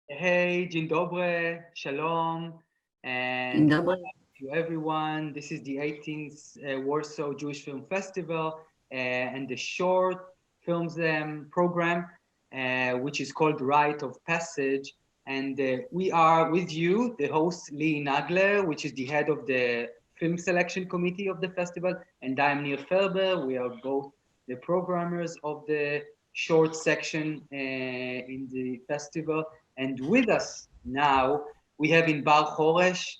Hey, dzień dobry, shalom, Dzień and dobry. to everyone. This is the 18th Warsaw Jewish Film Festival and the short films program, which is called Rite of Passage. And we are with you, the host, Lihi Nagler, which is the head of the film selection committee of the festival, and I'm Neil Ferber. We are both the programmers of the short section in the festival. And with us now, we have Inbar Horesh,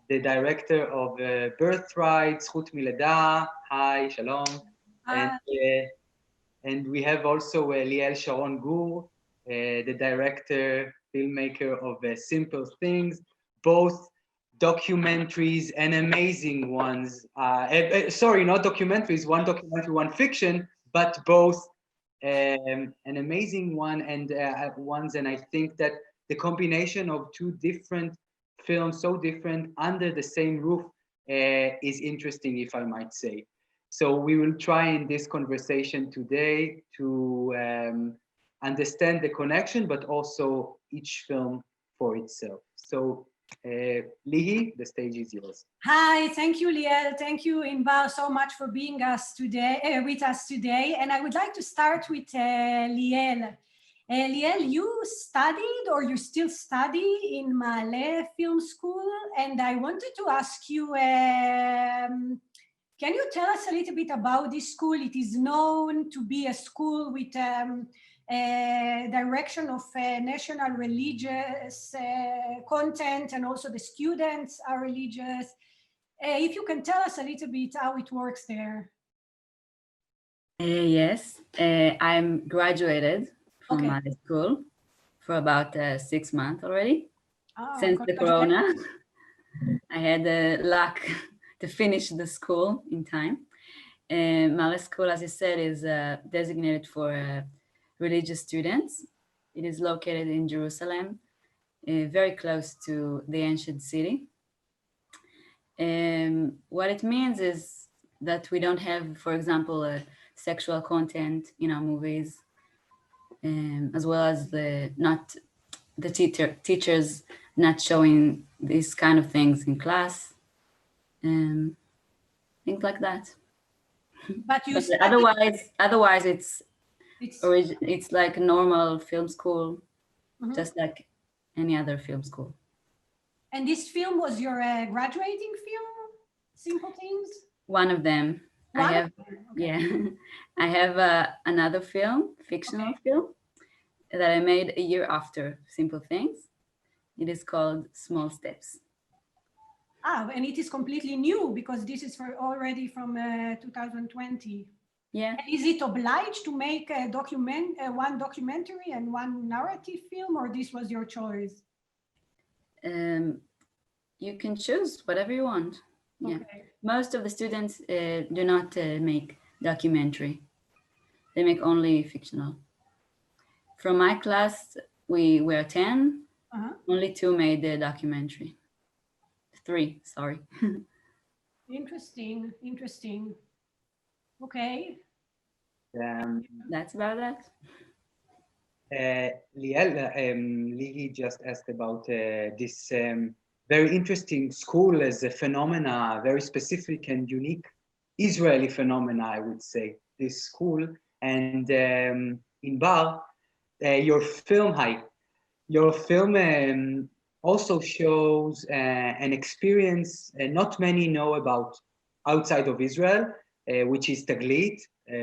the director of Birthright, Zchut Mileda. Hi, shalom. And we have also Liel Sharon Gur, the director, filmmaker of Simple Things, both documentaries and amazing ones. Sorry, not documentaries, one documentary, one fiction, but both an amazing one and ones. And I think that the combination of two different films, so different, under the same roof, is interesting, if I might say. So we will try in this conversation today to understand the connection, but also each film for itself. So Lihi, the stage is yours. Hi, thank you, Liel. Thank you, Inbar, so much for being with us today. And I would like to start with Liel. Liel, you studied or you still study in Ma'ale Film School. And I wanted to ask you, can you tell us a little bit about this school? It is known to be a school with direction of national religious content, and also the students are religious. If you can tell us a little bit how it works there. Yes, I'm graduated from my school for about 6 months already. Since the corona. I had the luck to finish the school in time. Ma'ale School, as you said, is designated for religious students. It is located in Jerusalem, very close to the ancient city. What it means is that we don't have, for example, sexual content in our movies, as well as the teachers not showing these kind of things in class, things like that. But otherwise it's like a normal film school, just like any other film school. And this film was your graduating film, Simple Things? One of them. I have another film, fictional film, that I made a year after Simple Things. It is called Small Steps. And it is completely new because this is already from 2020. Yeah. And is it obliged to make a one documentary and one narrative film, or this was your choice? You can choose whatever you want. Yeah. Okay. Most of the students do not make documentary. They make only fictional. From my class, we were 10. Only 2 made the documentary. 3, sorry. Interesting. Okay. That's about that. Liel, Lihi just asked about this very interesting school as a phenomena, very specific and unique Israeli phenomena, I would say, this school. And Inbar, your film also shows an experience not many know about outside of Israel, which is Taglit.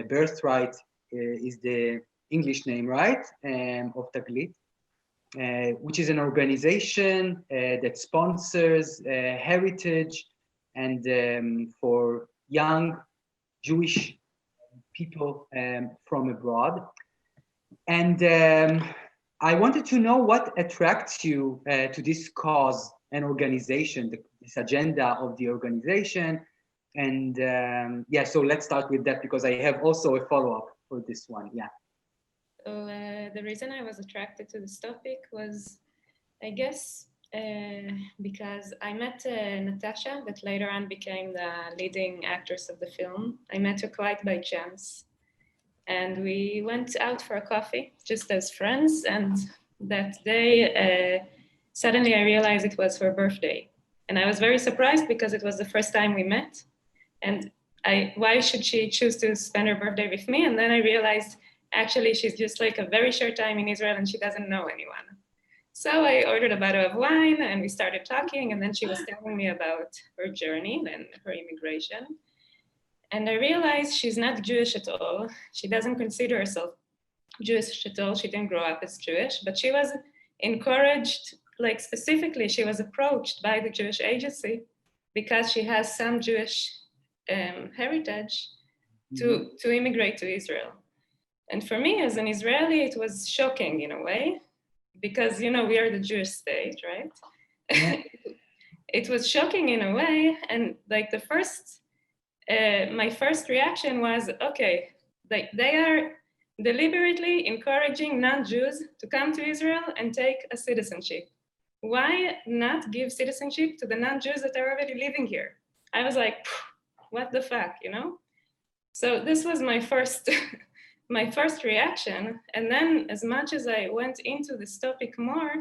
Birthright is the English name, right, of Taglit, which is an organization that sponsors heritage and for young Jewish people from abroad. And I wanted to know what attracts you to this cause and organization, this agenda of the organization. And so let's start with that because I have also a follow-up for this one. Yeah. So the reason I was attracted to this topic was, I guess, because I met Natasha, that later on became the leading actress of the film. I met her quite by chance. And we went out for a coffee just as friends. And that day, suddenly I realized it was her birthday. And I was very surprised because it was the first time we met. And why should she choose to spend her birthday with me? And then I realized, actually, she's just like a very short time in Israel and she doesn't know anyone. So I ordered a bottle of wine and we started talking. And then she was telling me about her journey and her immigration. And I realized she's not Jewish at all. She doesn't consider herself Jewish at all. She didn't grow up as Jewish, but she was encouraged, like specifically, she was approached by the Jewish agency because she has some Jewish heritage to immigrate to Israel. And for me as an Israeli, it was shocking in a way, because, you know, we are the Jewish state, right? Yeah. It was shocking in a way. And like my first reaction was, okay, they are deliberately encouraging non-Jews to come to Israel and take a citizenship. Why not give citizenship to the non-Jews that are already living here? I was like, what the fuck, you know? So this was my first reaction. And then as much as I went into this topic more,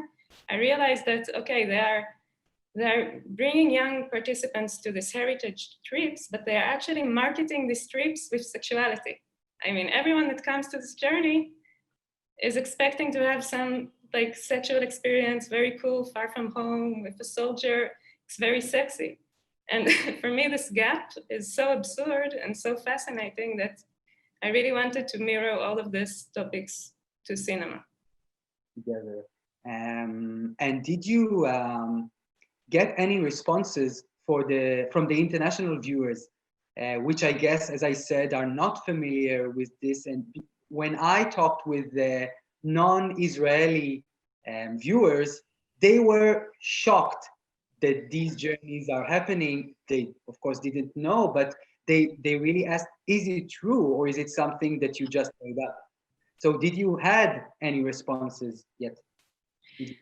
I realized that, okay, they're bringing young participants to these heritage trips, but they're actually marketing these trips with sexuality. I mean, everyone that comes to this journey is expecting to have some like sexual experience, very cool, far from home, with a soldier. It's very sexy. And for me, this gap is so absurd and so fascinating that I really wanted to mirror all of these topics to cinema. Together. And did you get any responses from the international viewers, which I guess, as I said, are not familiar with this? And when I talked with the non-Israeli viewers, they were shocked that these journeys are happening. They, of course, didn't know, but they really asked, is it true, or is it something that you just made up? So did you had any responses yet?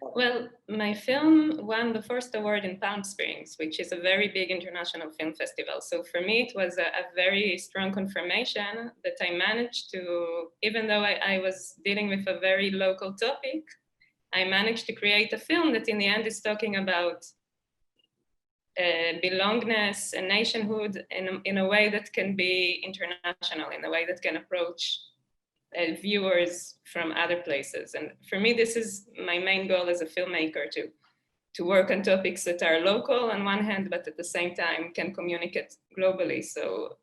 Well, my film won the first award in Palm Springs, which is a very big international film festival. So for me, it was a very strong confirmation that I managed to, even though I was dealing with a very local topic, I managed to create a film that in the end is talking about belongingness and nationhood in a way that can be international, in a way that can approach viewers from other places. And for me, this is my main goal as a filmmaker, to work on topics that are local on one hand, but at the same time can communicate globally. So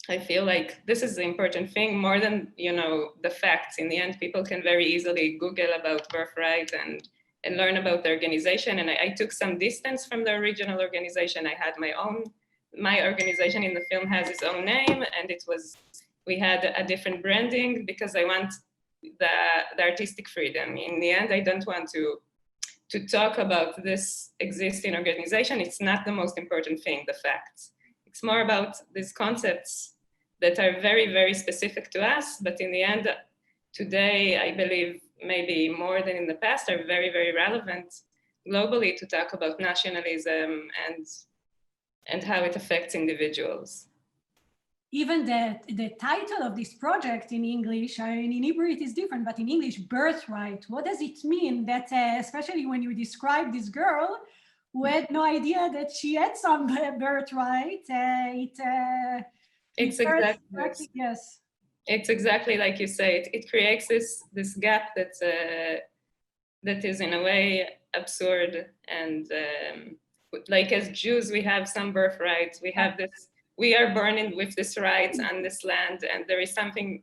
I feel like this is the important thing, more than, you know, the facts. In the end, people can very easily Google about birthright and learn about the organization. And I took some distance from the original organization. I had my organization in the film has its own name, and we had a different branding because I want the artistic freedom. In the end, I don't want to talk about this existing organization. It's not the most important thing, the facts. It's more about these concepts that are very, very specific to us, but in the end, today, I believe maybe more than in the past, are very, very relevant globally to talk about nationalism and how it affects individuals. Even the title of this project in English, I mean, in Hebrew it is different, but in English, birthright, what does it mean? That especially when you describe this girl who had no idea that she had some birthright, it's exactly, yes. It's exactly like you say. It creates this gap that is in a way absurd. And like as Jews, we have some birthrights. We have this. We are born with this rights on this land, and there is something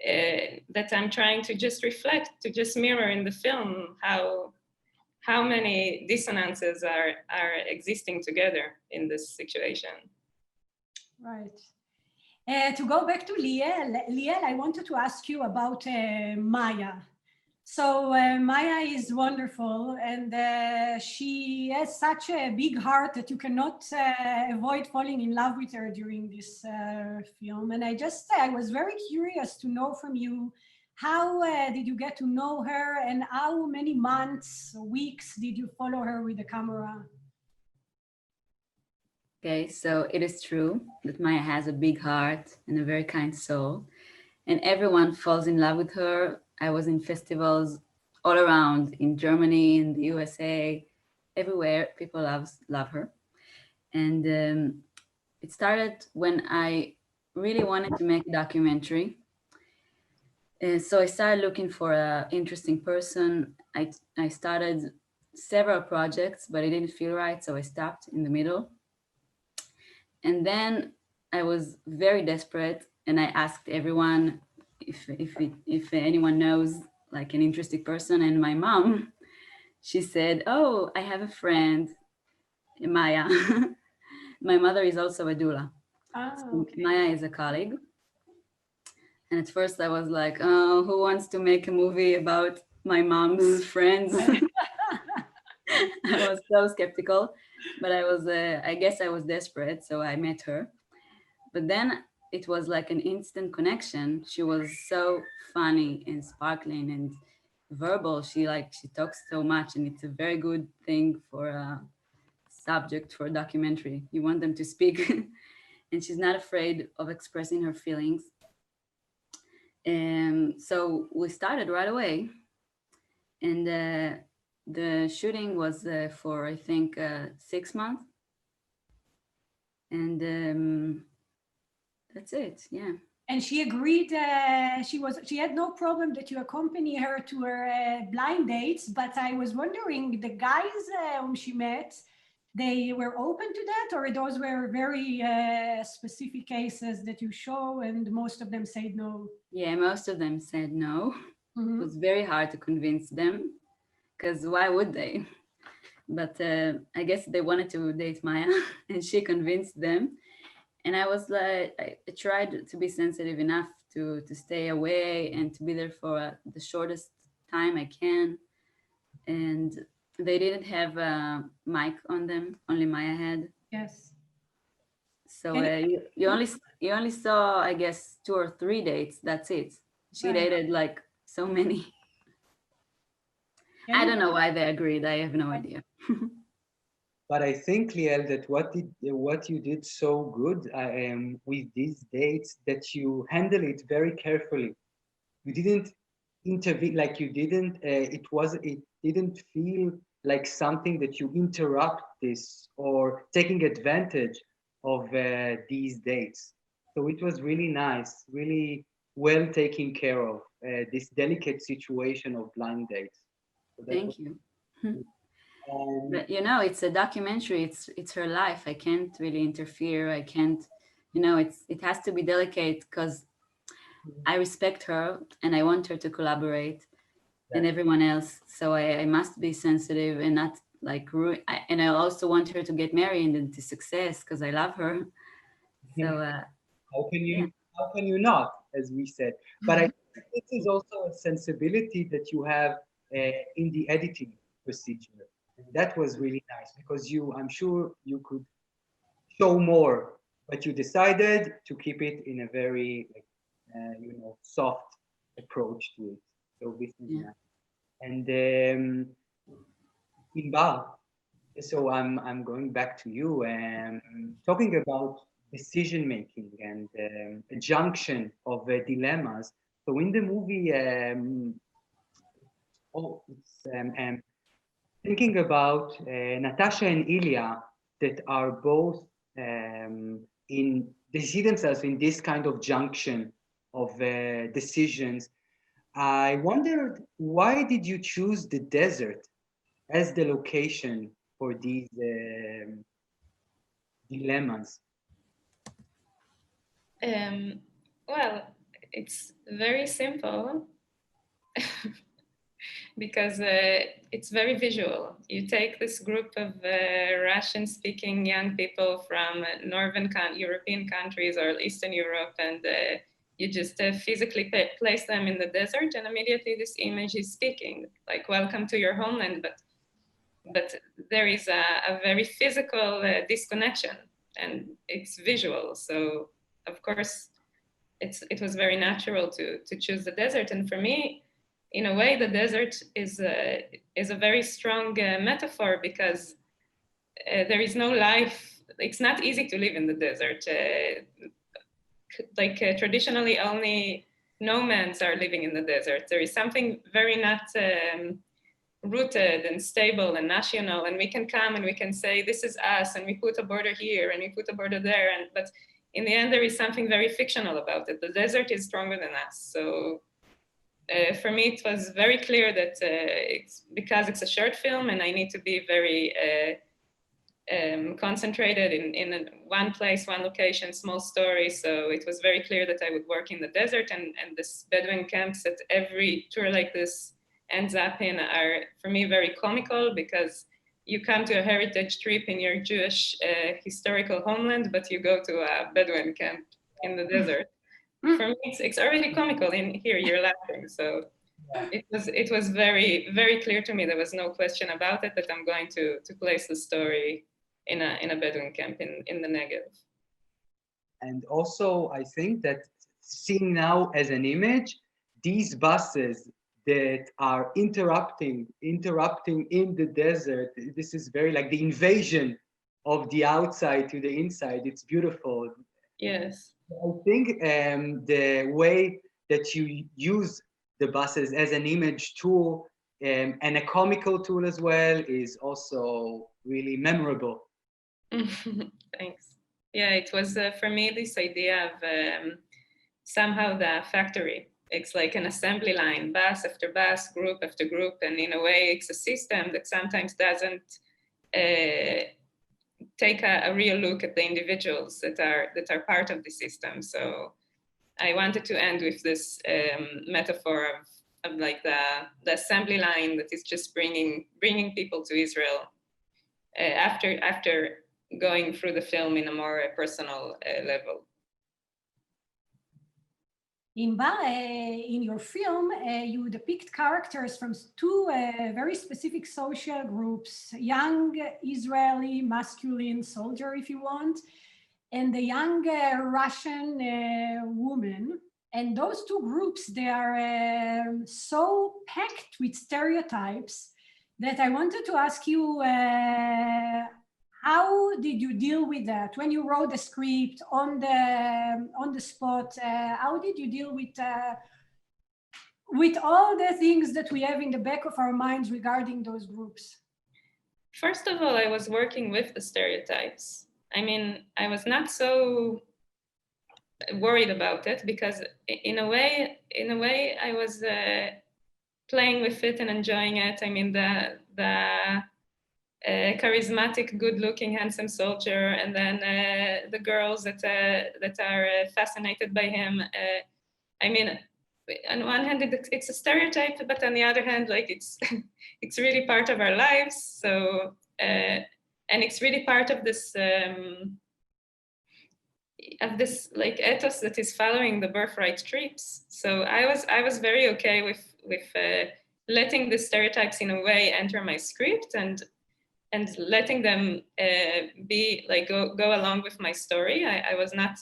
that I'm trying to just reflect, to just mirror in the film how many dissonances are existing together in this situation. Right. To go back to Liel, I wanted to ask you about Maya. So Maya is wonderful, and she has such a big heart that you cannot avoid falling in love with her during this film. And I was very curious to know from you, how did you get to know her, and how many months, weeks did you follow her with the camera? Okay, so it is true that Maya has a big heart and a very kind soul, and everyone falls in love with her. I was in festivals all around in Germany, in the USA, everywhere. People love her. And it started when I really wanted to make a documentary. So I started looking for an interesting person. I started several projects, but it didn't feel right, so I stopped in the middle. And then I was very desperate, and I asked everyone if anyone knows like an interesting person. And my mom, she said, "Oh, I have a friend, Maya." My mother is also a doula. Oh, okay. Maya is a colleague. And at first I was like, oh, who wants to make a movie about my mom's friends? I was so skeptical, but I guess I was desperate, so I met her. But then it was like an instant connection. She was so funny and sparkling and verbal. She talks so much, and it's a very good thing for a subject for a documentary. You want them to speak, and she's not afraid of expressing her feelings. So we started right away, and the shooting was for I think 6 months, and that's it. Yeah. And she agreed. She had no problem that you accompany her to her blind dates. But I was wondering, the guys whom she met, they were open to that, or those were very specific cases that you show, and most of them said no? Yeah, most of them said no. It was very hard to convince them, because why would they? But I guess they wanted to date Maya, and she convinced them. And I was like, I tried to be sensitive enough to stay away and to be there for the shortest time I can. And they didn't have a mic on them, only Maya had. Yes. So you only saw, I guess, 2 or 3 dates. That's it. She dated like so many. I don't know why they agreed. I have no idea. But I think, Liel, that what you did so good with these dates, that you handle it very carefully. You didn't intervene, like you didn't. It didn't feel like something that you interrupt this or taking advantage of these dates. So it was really nice, really well taken care of, this delicate situation of blind dates. So thank you. But it's a documentary. It's her life. I can't really interfere. I can't, it has to be delicate because I respect her and I want her to collaborate and everyone else. So I must be sensitive and not like ruin. And I also want her to get married and to success because I love her. So how can you not, as we said? But I think this is also a sensibility that you have in the editing procedure. And that was really nice because I'm sure you could show more, but you decided to keep it in a very, soft approach to it. So this is nice. And Inbar, so I'm going back to you and talking about decision making and a junction of dilemmas. So in the movie, thinking about Natasha and Ilya that are both they see themselves in this kind of junction of decisions. I wondered, why did you choose the desert as the location for these dilemmas? Well, it's very simple. Because it's very visual. You take this group of Russian-speaking young people from northern European countries or Eastern Europe, and you just physically place them in the desert, and immediately this image is speaking, like, welcome to your homeland, but there is a very physical disconnection, and it's visual. So, of course, it was very natural to choose the desert, and for me, in a way, the desert is a very strong metaphor because there is no life. It's not easy to live in the desert. Traditionally, only nomads are living in the desert. There is something very not rooted and stable and national, and we can come and we can say this is us, and we put a border here and we put a border there, but in the end there is something very fictional about it. The desert is stronger than us. So for me it was very clear that it's because it's a short film and I need to be very concentrated in one place, one location, small story. So it was very clear that I would work in the desert, and this Bedouin camps that every tour like this ends up in are, for me, very comical, because you come to a heritage trip in your Jewish historical homeland, but you go to a Bedouin camp in the desert. For me, it's already comical. In here, you're laughing. So it was very, very clear to me. There was no question about it that I'm going to place the story in a Bedouin camp in the Negev. And also, I think that seeing now as an image, these buses that are interrupting in the desert, this is very like the invasion of the outside to the inside. It's beautiful. Yes. I think the way that you use the buses as an image tool and a comical tool as well is also really memorable. Thanks. Yeah, it was for me this idea of somehow the factory. It's like an assembly line, bus after bus, group after group, and in a way it's a system that sometimes doesn't take a real look at the individuals that are part of the system. So I wanted to end with this metaphor of like the assembly line that is just bringing people to Israel after going through the film in a more personal level. Inbar, in your film, you depict characters from two very specific social groups: young Israeli masculine soldier, if you want, and the young Russian woman. And those two groups, they are so packed with stereotypes that I wanted to ask you, how did you deal with that when you wrote the script on the spot? How did you deal with all the things that we have in the back of our minds regarding those groups? First of all, I was working with the stereotypes. I mean, I was not so worried about it, because in a way, I was playing with it and enjoying it. I mean, the charismatic, good-looking, handsome soldier, and then the girls that are fascinated by him. I mean, on one hand, it's a stereotype, but on the other hand, like it's it's really part of our lives. So and it's really part of this like ethos that is following the birthright trips. So I was very okay with letting the stereotypes in a way enter my script and letting them be like go along with my story. I was not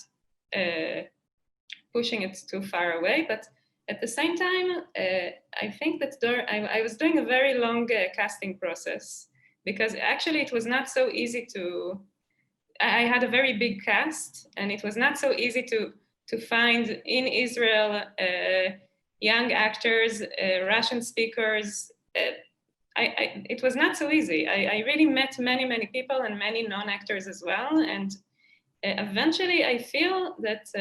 pushing it too far away, but at the same time, I think that I was doing a very long casting process, because actually it was not so easy to. I had a very big cast, and it was not so easy to find in Israel young actors, Russian speakers. It was not so easy. I really met many people and many non-actors as well. And eventually I feel that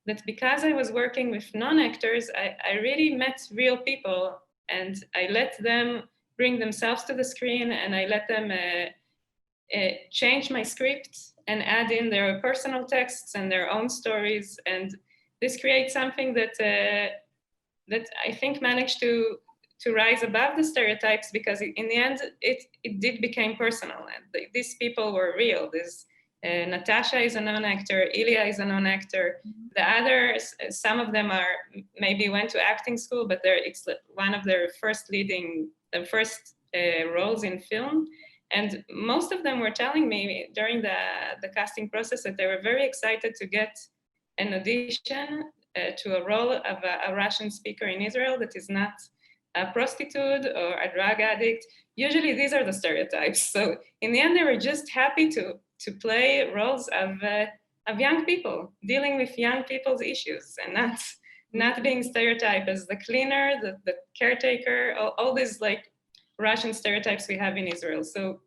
that because I was working with non-actors, I really met real people, and I let them bring themselves to the screen, and I let them change my script and add in their personal texts and their own stories. And this creates something that I think managed to rise above the stereotypes, because in the end, it did become personal. And these people were real. This Natasha is a non-actor, Ilya is a non-actor. The others, some of them are maybe went to acting school, but it's one of their first roles in film. And most of them were telling me during the casting process that they were very excited to get an audition to a role of a Russian speaker in Israel that is not a prostitute or a drug addict. Usually these are the stereotypes. So in the end, they were just happy to play roles of young people, dealing with young people's issues, and not being stereotyped as the cleaner, the caretaker, all these like Russian stereotypes we have in Israel. So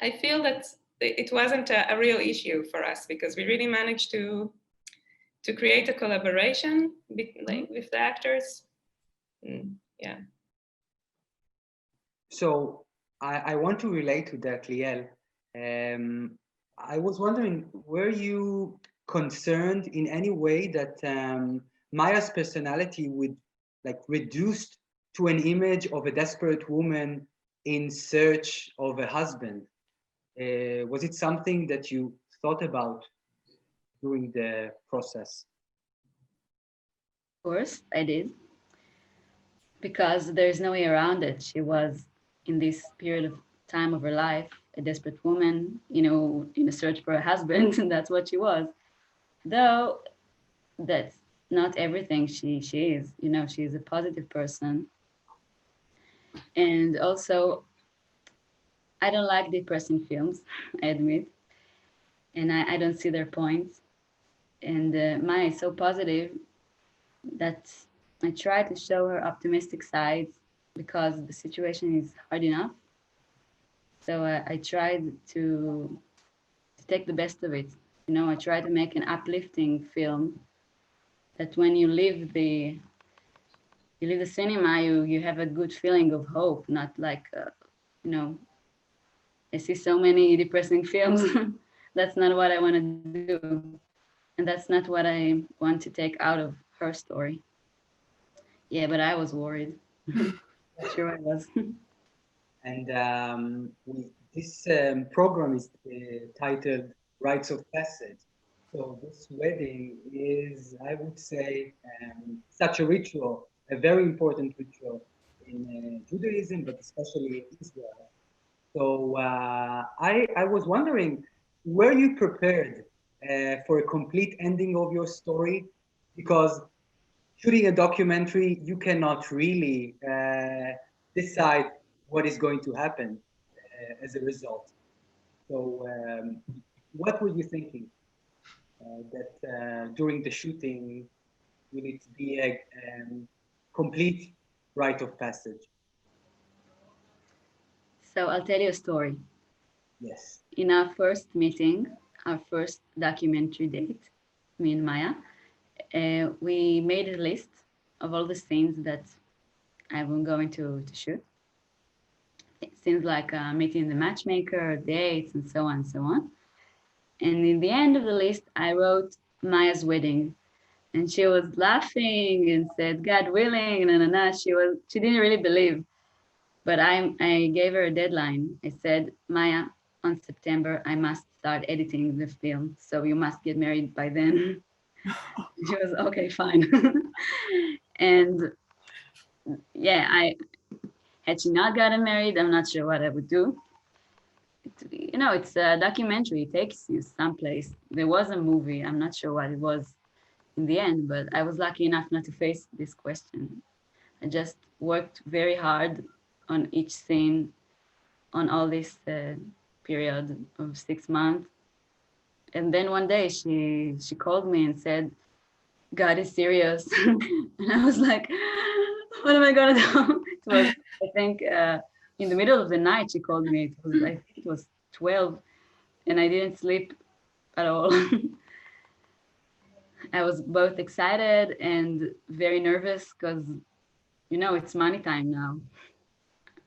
I feel that it wasn't a real issue for us because we really managed to create a collaboration with the actors. Yeah. So I want to relate to that, Liel. I was wondering, were you concerned in any way that Maya's personality would like reduced to an image of a desperate woman in search of a husband? Was it something that you thought about during the process? Of course, I did. Because there's no way around it. She was, in this period of time of her life, a desperate woman, you know, in a search for a husband, and that's what she was. Though that's not everything she is, you know, she's a positive person. And also, I don't like depressing films, I admit, and I don't see their points. And Maya is so positive that I try to show her optimistic sides because the situation is hard enough. So I tried to take the best of it. You know, I tried to make an uplifting film that when you leave the cinema, you have a good feeling of hope, not like, you know, I see so many depressing films. That's not what I want to do. And that's not what I want to take out of her story. Yeah, but I was worried. Sure I was. And this program is titled Rites of Passage. So this wedding is, I would say, such a ritual, a very important ritual in Judaism, but especially in Israel. So I was wondering, were you prepared for a complete ending of your story? Because shooting a documentary, you cannot really decide what is going to happen as a result. So what were you thinking that during the shooting will it be a complete rite of passage? So I'll tell you a story. Yes. In our first meeting, our first documentary date, me and Maya, we made a list of all the scenes that I'm going to shoot. Scenes like meeting the matchmaker, dates, and so on and so on. And in the end of the list, I wrote Maya's wedding. And she was laughing and said, God willing, she didn't really believe. But I gave her a deadline. I said, Maya, on September, I must start editing the film. So you must get married by then. She was, okay, fine. And yeah, had she not gotten married, I'm not sure what I would do. You know, it's a documentary. It takes you someplace. There was a movie. I'm not sure what it was in the end, but I was lucky enough not to face this question. I just worked very hard on each scene on all this period of 6 months. And then one day she called me and said, God is serious. And I was like, what am I gonna do? It was, I think, in the middle of the night she called me. I think it was 12 and I didn't sleep at all. I was both excited and very nervous because, you know, it's money time now.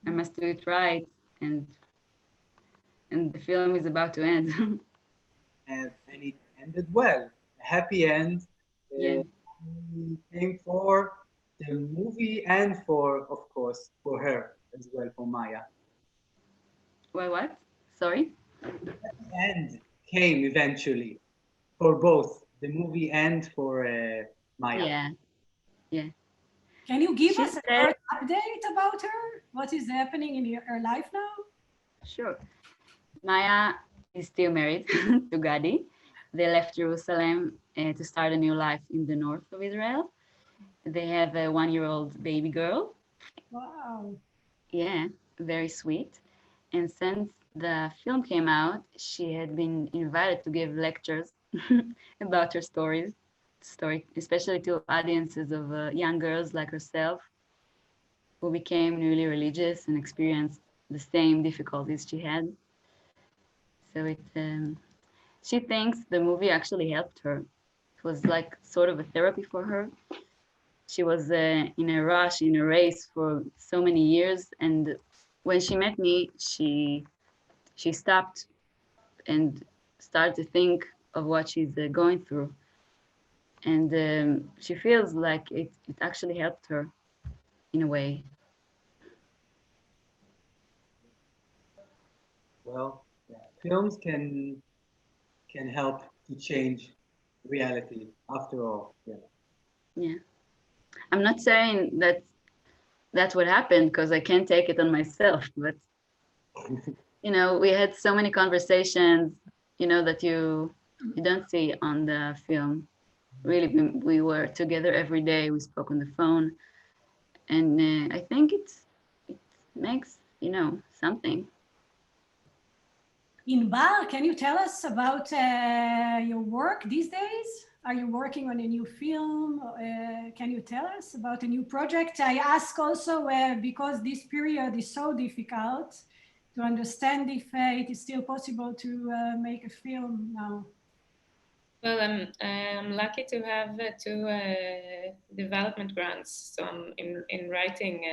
I must do it right, and the film is about to end. And it ended well. A happy end. Yeah. We came for the movie and for, of course, for her as well, for Maya. Well, what? Sorry? The end came eventually for both the movie and for Maya. Yeah. Yeah. Can you give She us a said- short update about her? What is happening in her life now? Sure. Maya is still married to Gadi. They left Jerusalem to start a new life in the north of Israel. They have a 1-year-old baby girl. Wow. Yeah, very sweet. And since the film came out, she had been invited to give lectures about her stories. story, especially to audiences of young girls like herself who became newly religious and experienced the same difficulties she had. So she thinks the movie actually helped her. It was like sort of a therapy for her. She was in a rush, in a race for so many years, and when she met me, she stopped and started to think of what she's going through. And she feels like it actually helped her in a way. Well, yeah, films can help to change reality after all. Yeah. Yeah. I'm not saying that that's what happened because I can't take it on myself, but you know, we had so many conversations, you know, that you don't see on the film. Really, we were together every day. We spoke on the phone, and I think it makes, you know, something. Inbar, can you tell us about your work these days? Are you working on a new film? Can you tell us about a new project? I ask also because this period is so difficult to understand if it is still possible to make a film now. Well, I'm lucky to have two development grants. So I'm in writing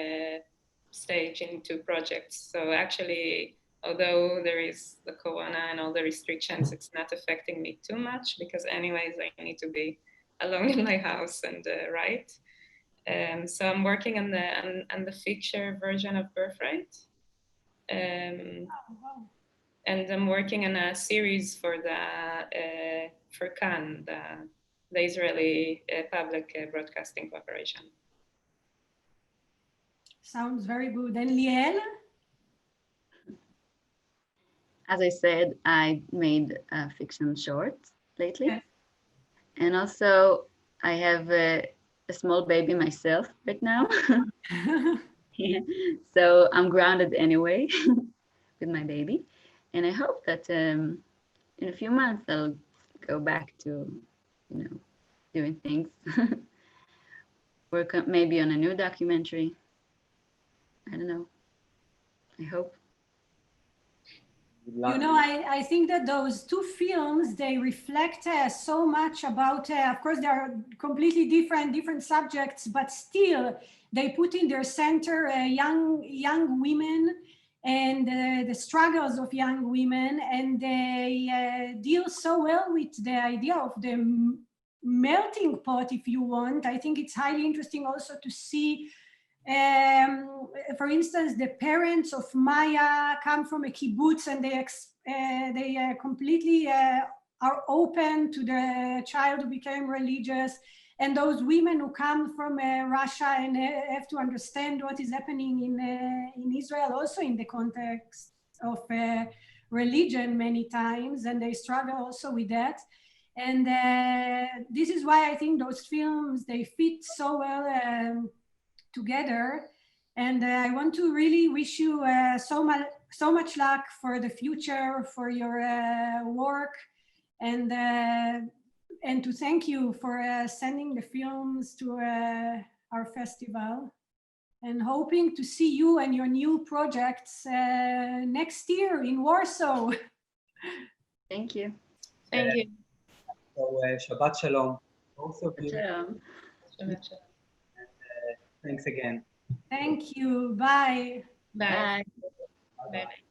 stage in two projects. So actually, although there is the corona and all the restrictions, it's not affecting me too much because anyways, I need to be alone in my house and write. So I'm working on the feature version of Birthright. And I'm working on a series for for KAN, the Israeli Public Broadcasting Corporation. Sounds very good. And Liel? As I said, I made fiction shorts lately. Yes. And also I have a small baby myself right now. Yeah. So I'm grounded anyway with my baby. And I hope that in a few months I'll go back to, you know, doing things. Work maybe on a new documentary. I don't know. I hope. You know, I think that those two films, they reflect so much about, of course, they are completely different subjects, but still they put in their center young women and the struggles of young women, and they deal so well with the idea of the melting pot, if you want. I think it's highly interesting also to see for instance, the parents of Maya come from a kibbutz and they completely are open to the child who became religious, and those women who come from Russia and have to understand what is happening in Israel, also in the context of religion many times, and they struggle also with that. And this is why I think those films, they fit so well together. And I want to really wish you so much luck for the future, for your work, and to thank you for sending the films to our festival, and hoping to see you and your new projects next year in Warsaw. Thank you. Thank you. So Shabbat Shalom. Also, Shalom. thanks again. Thank you. Bye. Bye. Bye. Bye. Bye.